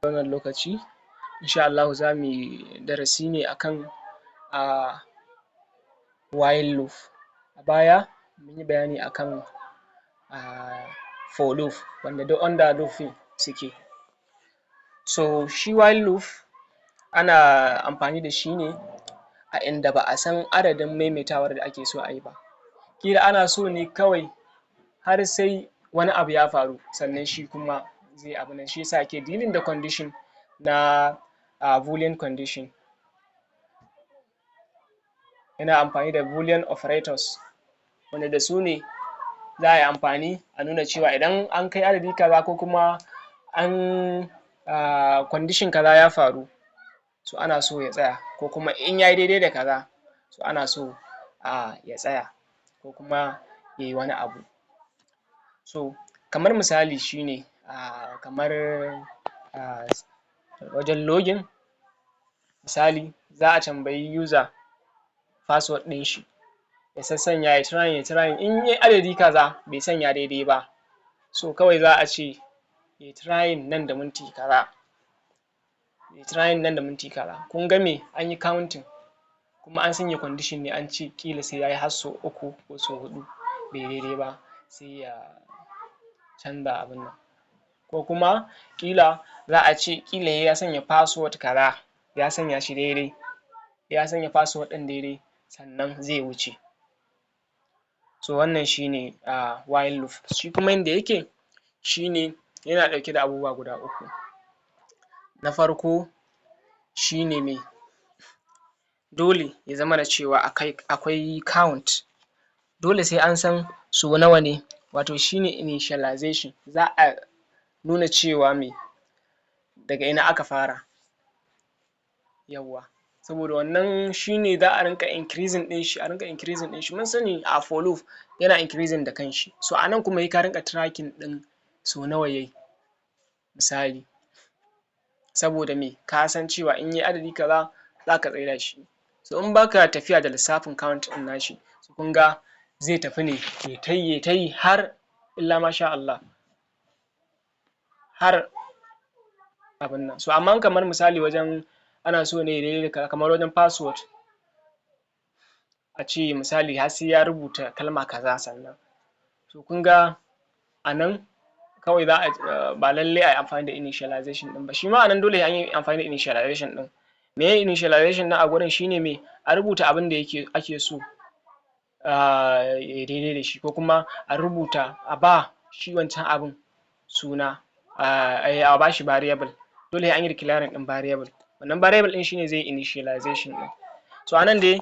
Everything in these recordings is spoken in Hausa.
wannan lokaci insha Allahu za mu yi darasi ne akan while loop. A baya mun yi bayani akan for loop wanda duk under loop suke. So shi while loop ana amfani da shi ne a inda ba a san adadin maimaitawar da ake so a yi ba. Ƙila ana so ne kawai har sai wani abu ya faru sannan shi kuma zai abun nan, shi yasa ake dealing da condition na boolean condition. Yana amfani da boolean operators wanda da su ne za a yi amfani a nuna cewa idan an kai adadi kaza ko kuma an condition kaza ya faru so ana so ya tsaya, ko kuma in ya yi daidai da kaza so ana so ya tsaya ko kuma ya yi wani abu. So kamar misali shi ne kamar wajen login, misali za a tambayi user password ɗin shi ya sassanya ya trying in ya yi adadi kaza bai sanya daidai ba so kawai za a ce ya yi trying nan da minti kaza, ya yi trying nan da minti kaza. Kun ga me an yi counting kuma an sanya condition ne an ce ƙila sai ya yi har sau 3 ko sau 4 bai yi daidai ba sai ya canza abun nan, ko kuma ƙila za a ce ƙila sai ya sanya password kaza ya sanya shi daidai, ya sanya password ɗin daidai sannan zai wuce. So wannan shi ne while loop. Shi kuma yanda yake shi ne yana ɗauke da abubuwa guda 3. Na farko shi ne me, dole ya zamana cewa akwai count, dole sai an san so nawa ne, wato shi ne initialization. Za a nuna cewa me daga ina aka fara, yawwa saboda wannan shi ne za a rinƙa increasing ɗin shi. Mun sani a for loop yana increasing da kanshi, so a nan kuma sai ka rinƙa tracking ɗin so nawa ya yi misali, saboda me ka san cewa in ya yi adadi kaza za ka tsaida shi. So in ba ka tafiya da lissafin count ɗin nashi kun ga zai tafi ne ya ta yi har illa ma sha Allah har abun nan. So amma kamar misali wajen ana so ne ya daidai da kaza, kamar wajen password a ce misali har sai ya rubuta kalma kaza sannan, to kun ga a nan kawai za a ba lallai a yi amfani da initialization ɗin ba. Shi ma a nan dole sai an yi amfani da initialization ɗin. Meye initialization ɗin a gurin? Shi ne me, a rubuta abin da ake so ya yi daidai da shi, ko kuma a rubuta a ba shi wancan abun suna, a ba shi variable. Dole sai an yi declaring ɗin variable, wannan variable ɗin shi ne zai yi initialization ɗin. So a nan dai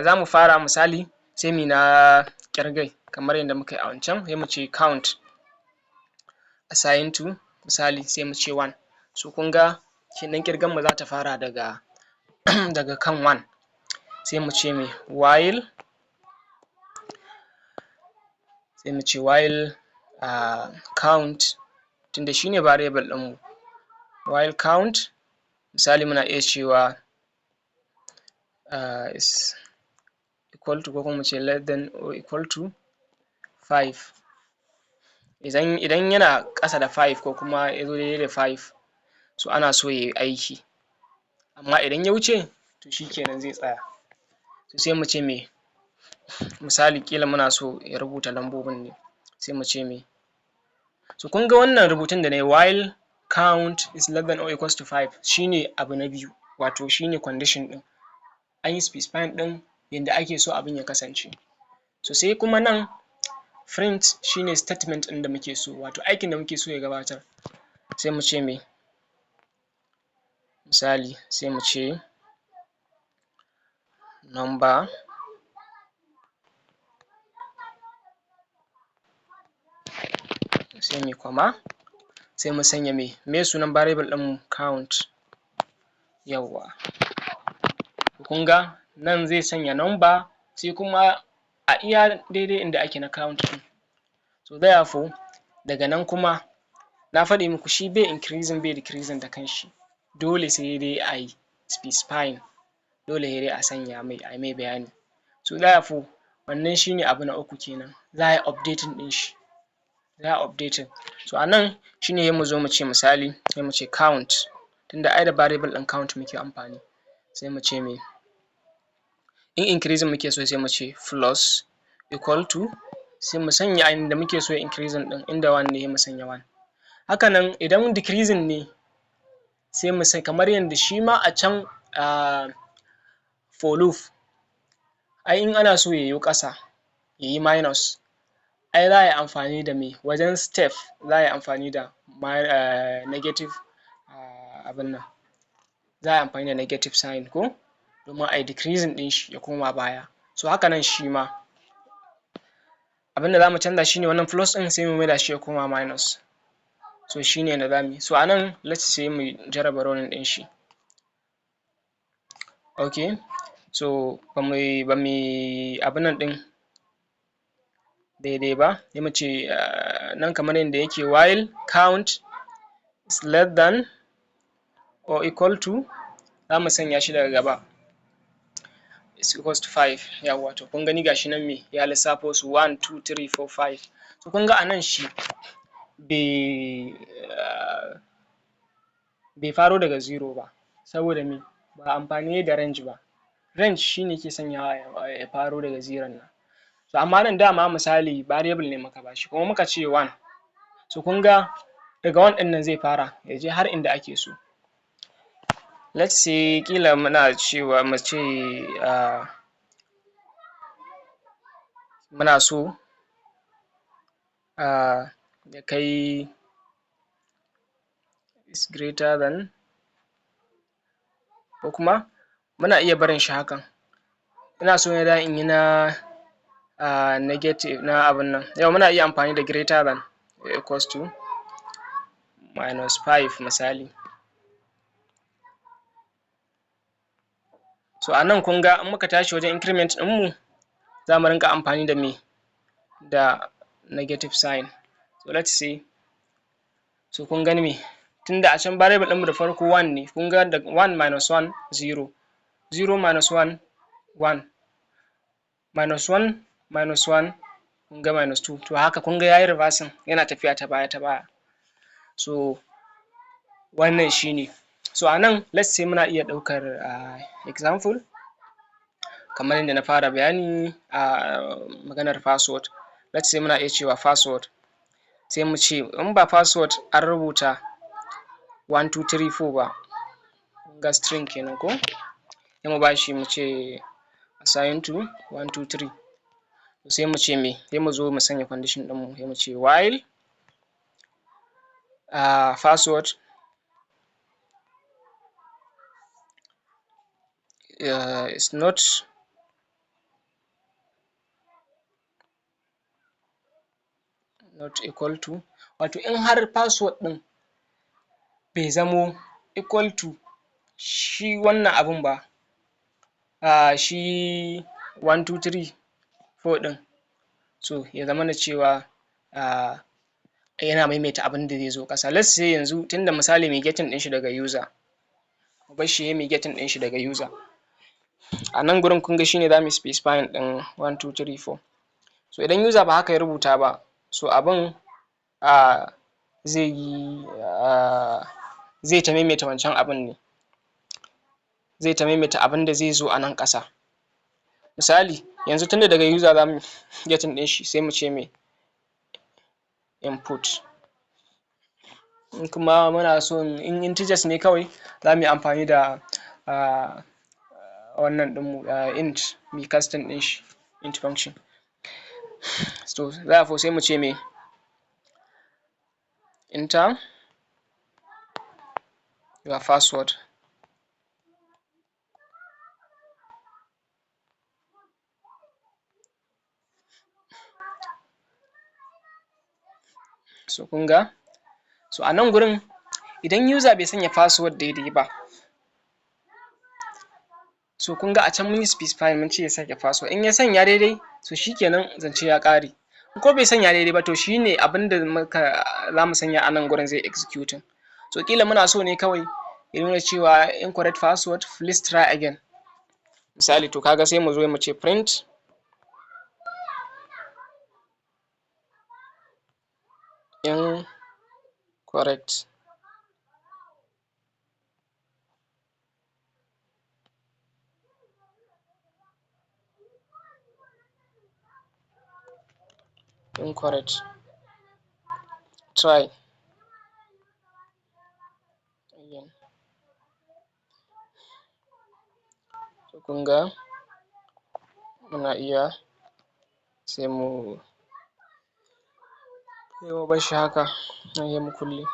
za mu fara misali sai mu yi na ƙirgai kamar yadda muka yi a wancan, sai mu ce count assign to misali sai mu ce 1. So kun ga kenan ƙirgan mu za ta fara daga kan 1. Sai mu ce me while, sai mu ce while count tunda shi ne variable ɗin mu, while count misali muna iya cewa is equal to, ko kuma mu ce less than or equal to 5. Idan yana ƙasa da 5 ko kuma ya zo daidai da 5 so ana so ya yi aiki, amma idan ya wuce to shi kenan zai tsaya. To sai mu ce me misali ƙila muna so ya rubuta lambobin ne, sai mu ce me, so kun ga wannan rubutun da na yi while count is less than or equals to 5 shi ne abu na biyu, wato shi ne condition ɗin, an yi specifying ɗin yanda ake so abun ya kasance. So sai kuma nan print shi ne statement ɗin da muke so, wato aikin da muke so ya gabatar. Sai mu ce me misali sai mu ce number sai mu yi comma sai mu sanya me sunan variable ɗin mu count, yawwa kun ga nan zai sanya number sai kuma a iya daidai inda ake na count ɗin. So therefore daga nan kuma na faɗi muku shi bai increasing bai decreasing da kanshi, dole sai dai a yi specifying, dole sai dai a sanya mai a yi mai bayani. So therefore wannan shi ne abu na 3 kenan, za a yi updating ɗin shi. za a updating. So anan shine sai mu zo mu ce misali sai mu ce count, tunda ai da variable ɗin count muke amfani, sai mu ce me, in increasing muke so sai mu ce plus equal to, sai mu sanya inda muke so increasing ɗin, inda 1 ne sai mu sanya 1. Haka nan idan decreasing ne sai mu sai kamar yanda shi ma a can for loop, ai in ana so yayo ƙasa yayi minus, ai za a yi amfani da me, wajen step za a yi amfani da negative abin nan, za a yi amfani da negative sign ko, domin a yi decreasing ɗin shi ya koma baya. So haka nan shi ma abinda za mu canza shine wannan plus ɗin sai mu maida shi ya koma minus. So shine yanda za mu yi. So anan let's say mu jarraba running ɗin shi. Okay, so ba mu yi abin nan ɗin daidai ba, sai mu ce nan kamar yanda yake while count is less than or equal to, za mu sanya shi daga gaba is equals to 5. Yawwa, to kun gani gashi nan me ya lissafo su 1 2 3 4 5. So kun ga anan shi bai faro daga 0 ba, saboda me, ba amfani yayi da range ba. Range shine ke sanyawa ya faro daga 0 nan. So amma nan dama misali variable ne muka bashi kuma muka ce 1, so kun ga daga 1 ɗin nan zai fara ya je har inda ake so. Let's say ƙila muna cewa mu ce muna so ya kai is greater than, ko kuma muna iya barin shi hakan. Ina so ne da in yi na negative na abin nan, yau muna iya amfani da greater than equals to minus 5 misali. So anan kun ga in muka tashi wajen increment ɗinmu za mu rinƙa amfani da me, da negative sign. So let's say, so kun gani me, tunda a can variable ɗinmu da farko 1 ne, kun ga da 1 minus 1 0, 0 minus 1 1, minus 1 minus 1 kun ga minus 2. To haka kun ga yayi reversing, yana tafiya ta baya ta baya. So wannan shine. So anan let's say muna iya ɗaukar example kamar yadda na fara bayani maganar password. Let's say muna iya cewa password, sai mu ce in ba password an rubuta 1 2 3 4 ba, kun ga string kenan ko, sai mu bashi mu ce assign to 1 2 3. Sai mu ce me, sai mu zo mu sanya condition ɗinmu, sai mu ce while password is not equal to, wato in har password ɗin bai zamo equal to shi wannan abun ba, shi 1 2 3 4 ɗin, so ya zamana cewa yana maimaita abin da zai zo ƙasa. Let's say yanzu tunda misali mai getting ɗin shi daga user, mu bar shi yayi mai getting ɗin shi daga user. A nan gurin kun ga shine za mu yi specifying ɗin 1 2 3 4. So idan user ba haka ya rubuta ba, so abin zai ta maimaita wancan abin ne, zai ta maimaita abin da zai zo a nan ƙasa. Misali yanzu tunda daga user za mu getting ɗin shi, sai mu ce me input. In kuma muna so in integers ne kawai, za mu yi amfani da wannan ɗinmu int, mu yi casting ɗin shi int function. So therefore sai mu ce me enter your password. So kun ga, so a nan gurin idan user bai sanya password daidai ba, so kun ga a can mun yi specifying mun ce ya sanya password, in ya sanya daidai so shikenan zance ya ƙare. In ko bai sanya daidai ba, to shine abin da za mu sanya a nan gurin zai executing. So ƙila muna so ne kawai ya nuna cewa incorrect password, please try again. Misali, to kaga sai mu zo mu ce print incorrect. Incorrect. Try again. So kun ga muna iya sai mu bar shi haka, sai mu kulle.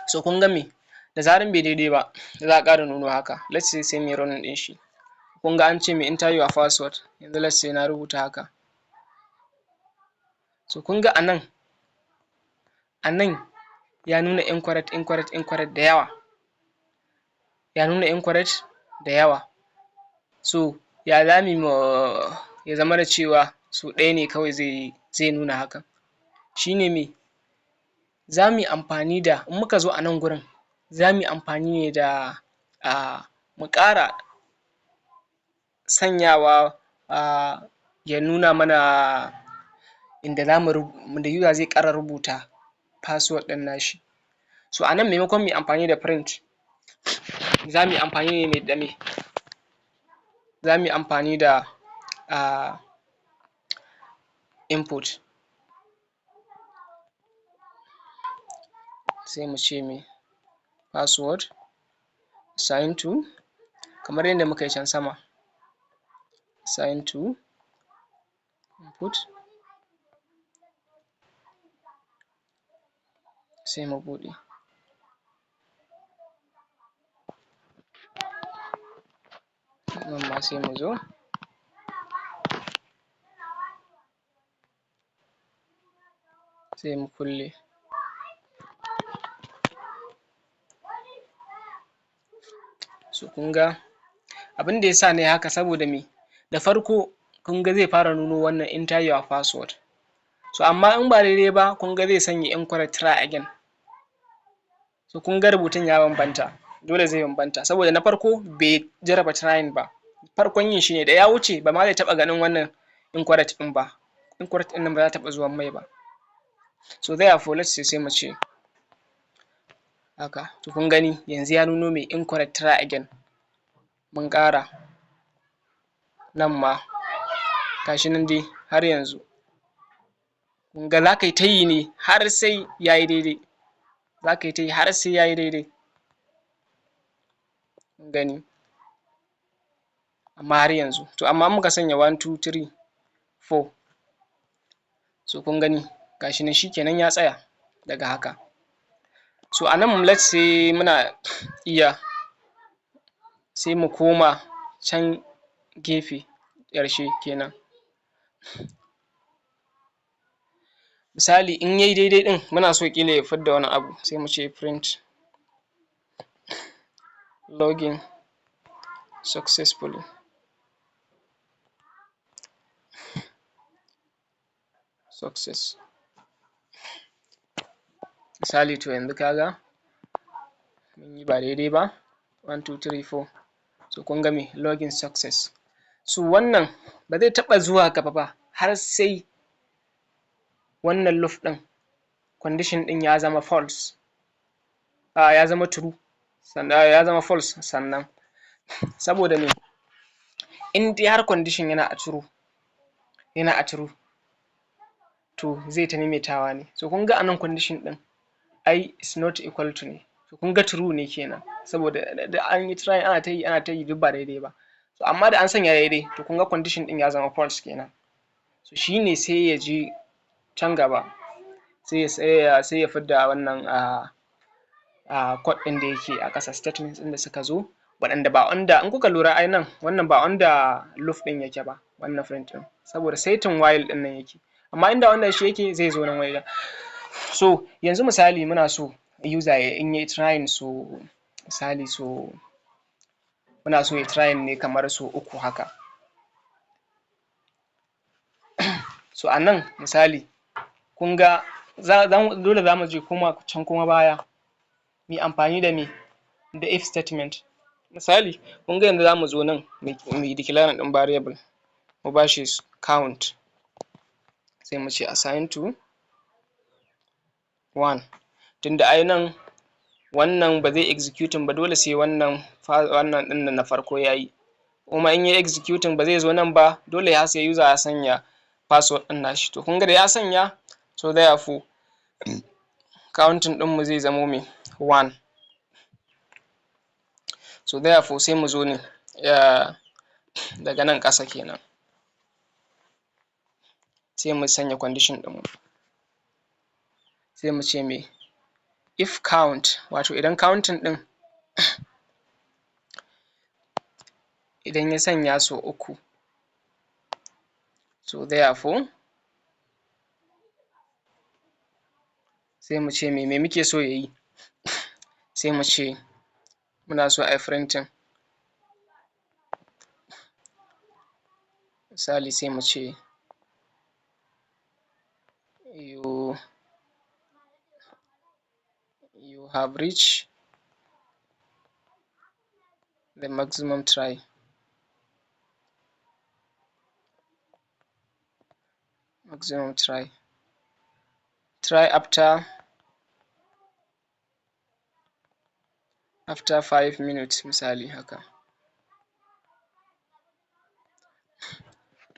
So kun ga me, da zaran bai daidai ba za a ƙara nuno haka. Let's say sai mu yi running ɗin shi. Kun ga an ce me enter your password, yanzu let's say na rubuta haka. So kun ga a nan ya nuna incorrect da yawa. Ya nuna incorrect da yawa. So ya za mu ya zama da cewa so ɗaya ne kawai zai nuna hakan. Shi ne me, za mu yi amfani da, in muka zo a nan gurin, za mu yi amfani ne da mu ƙara sanyawa ya nuna mana inda da user zai ƙara rubuta password ɗin nashi. So a nan maimakon mu yi amfani da print, za mu yi amfani ne da me, za mu yi amfani da input. Sai mu ce me password assign to, kamar yadda muka yi can sama, assign to input. Sai mu buɗe. Nan ma sai mu zo sai mu kulle. So kun ga abin da ya sa na yi haka saboda me, da farko kun ga zai fara nuno wannan enter your password. So amma in ba daidai ba kun ga zai sanya incorrect, try again. So kun ga rubutun ya bambanta, dole zai bambanta saboda na farko bai jarraba trying ba. Farkon yin shi ne, da ya wuce ba ma zai taɓa ganin wannan incorrect ɗin ba. Incorrect ɗin nan ba za ta taɓa zuwan mai ba. So therefore let's say sai mu ce haka. To kun gani yanzu ya nuno me incorrect, try again. Mun ƙara. Nan ma ga shi nan dai har yanzu. Kun ga za ka yi ta yi ne har sai ya yi daidai. Za ka yi ta yi har sai ya yi daidai. Kun gani. Amma har yanzu. To amma in muka sanya 1 2 3 4. So kun gani ga shi nan shi kenan ya tsaya daga haka. So a nan let's say muna iya sai mu koma can gefe ƙarshe kenan. Misali in ya yi daidai ɗin muna so ƙila ya fidda wani abu, sai mu ce print login successfully. Success. Misali to yanzu ka ga mun yi ba daidai ba. 1 2 3 4. So kun ga me login success. So wannan ba zai taɓa zuwa gaba ba har sai wannan loop ɗin, condition ɗin ya zama false. Ya zama true. Ya zama false sannan. Saboda me, in dai har condition yana a true, to zai ta maimaitawa ne. So kun ga a nan condition ɗin ai is not equal to ne. So kun ga true ne kenan. Saboda da an yi try ana ta yi duk ba daidai ba. So amma da an sanya daidai to kun ga condition ɗin ya zama false kenan. So shi ne sai ya je can gaba sai ya fidda wannan code ɗin da yake a ƙasa, statements ɗin da suka zo, waɗanda ba under, in kuka lura ai nan wannan ba under loop ɗin yake ba, wannan print ɗin, saboda saitin while ɗin nan yake. Amma inda wannan shi yake zai zo nan wajen. So yanzu misali muna so user in yayi trying so misali so muna so yayi trying ne kamar so 3 haka. So a nan misali kun ga dole za mu je can kuma baya mu yi amfani da me, da if statement. Misali kun ga yanzu za mu zo nan mu yi declaring ɗin variable, mu ba shi count. sai mu ce assign to 1 tunda ai nan wannan ba zai executing ba, dole sai wannan ɗin nan na farko yayi, kuma in yayi executing ba zai zo nan ba, dole sai user ya sanya password ɗin nashi. To kun ga da ya sanya, so therefore counting ɗin mu zai zamo me 1. So therefore sai mu zo ne daga nan ƙasa kenan, sai mu sanya condition ɗin mu, sai mu ce me if count, wato idan counting ɗin idan ya sanya sau 3, so therefore sai mu ce me muke so yayi, sai mu ce muna so ayi printing, misali sai mu ce you have reached the maximum try. Try after 5 minutes misali haka.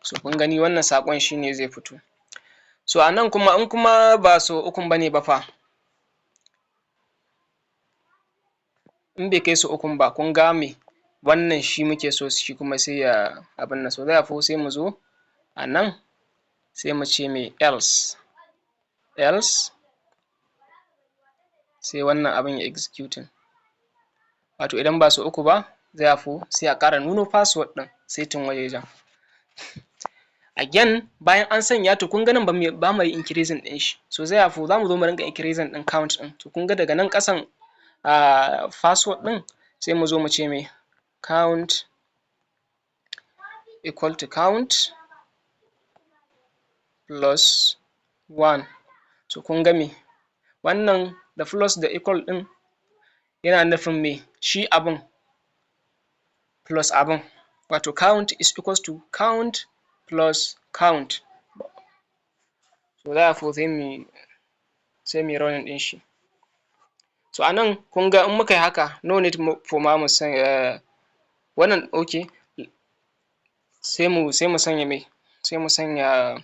So kun gani wannan saƙon shine zai fito. So a nan kuma in kuma ba sau 3 bane ba fa, in bai kai sau 3 ba, kun ga me wannan shi muke so shi kuma sai ya abin nan. So therefore sai mu zo a nan sai mu ce me else sai wannan abin ya executing, wato idan ba sau 3 ba, therefore sai a ƙara nuno password ɗin setting wajejen. Again bayan an sanya, to kun ga nan ba mu yi increasing ɗin shi, so therefore za mu zo mu ringa increasing ɗin count ɗin. To kun ga daga nan ƙasan password ɗin sai mu zo mu ce me count equal to count plus 1. So kun ga me wannan da plus da equal ɗin yana nufin me shi abin plus abin, wato count is equals to count plus count. So therefore sai mu running ɗin shi. So a nan kun ga in muka yi haka, no need for ma mu sanya wannan, okay, sai mu sanya me, sai mu sanya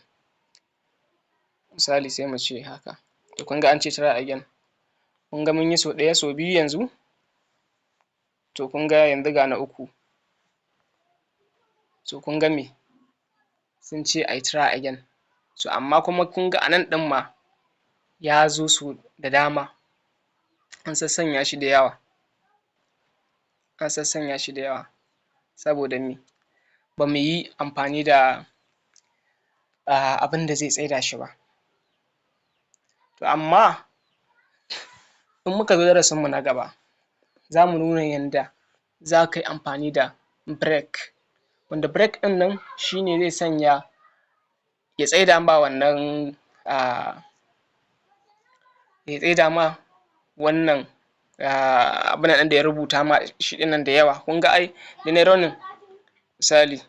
misali sai mu ce haka. To kun ga an ce try again, kun ga mun yi sau 1 sau 2 yanzu, to kun ga yanzu ga na 3. So kun ga me sun ce ayi try again, so amma kuma kun ga a nan ɗin ma ya zo su da dama, an sassanya shi da yawa, saboda me ba mu yi amfani da abin da zai tsaida shi ba. To amma in muka zo darasin mu na gaba, za mu nuna yanda za ka yi amfani da break, wanda break ɗin nan shine zai sanya ya tsaida ma wannan abin nan da ya rubuta ma shi ɗin nan da yawa. Kun ga ai da nayi running misali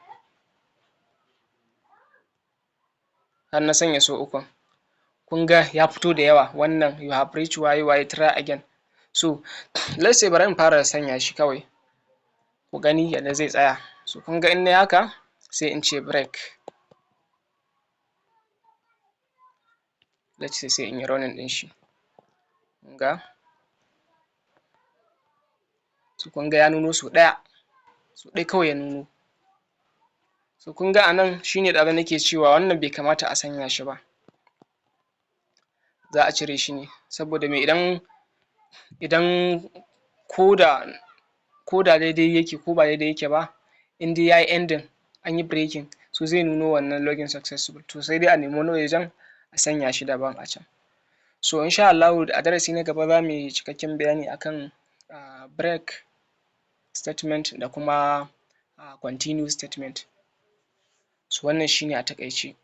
har na sanya sau 3, kun ga ya fito da yawa, wannan you have reached waye try again. So let's say bari in fara sanya shi kawai ku gani yadda zai tsaya. So kun ga in nayi haka sai in ce break, let's say sai in yi running ɗin shi, kun ga, so kun ga ya nuno sau ɗaya kawai ya nuno. So kun ga a nan shine ɗazu nake cewa wannan bai kamata a sanya shi ba, za a cire shi ne, saboda me idan ko da daidai yake ko ba daidai yake ba, in dai yayi ending an yi breaking, so zai nuno wannan login successful, to sai dai a nemi wani wajen a sanya shi daban a can. So insha Allahu a darasi na gaba za mu yi cikakken bayani akan break statement da kuma continue statement. So wannan shine a taƙaice.